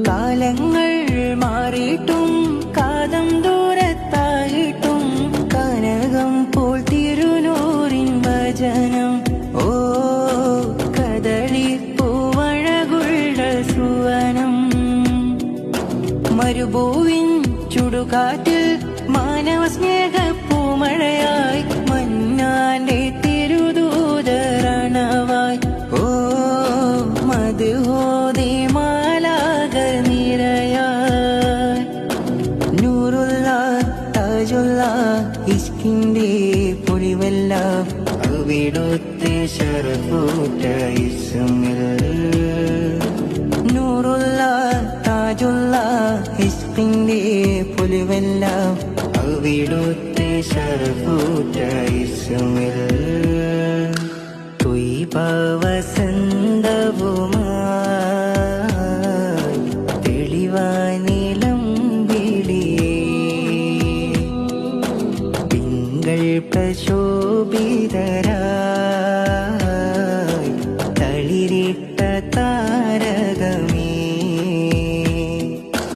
കാലങ്ങൾ മാറിയിട്ടും കാലം ദൂരത്തായിട്ടും കനകം പോൽ തിരുനൂറിൻ വചനം ഓ കദളി പൂവഴകുള്ള സുവനം മരുഭൂവിൻ ചുടുകാറ്റിൽ മാനവ സ്നേഹ പൂമഴയായി മന്നാന്റെ തിരുദൂതരണവായി ഓ മദ്ഹോദി മാലാകർ നിരയായി നൂറുള്ള താജുള്ള ഇഷ്കിന്റെ പൊലിവെല്ലാം അവിടുത്തെ ശരഫൂറ്റ ഇസ്മിൽ നൂറുള്ള താജുള്ള ഇഷ്കിന്റെ പൊലിവെല്ലാം അവിടുത്തെ ശരഫൂറ്റ ഇസ്മിൽ വസന്തവുമായി തെളിവാനിലം വിളിയേ തിങ്കൾ പ്രശോഭിതരാ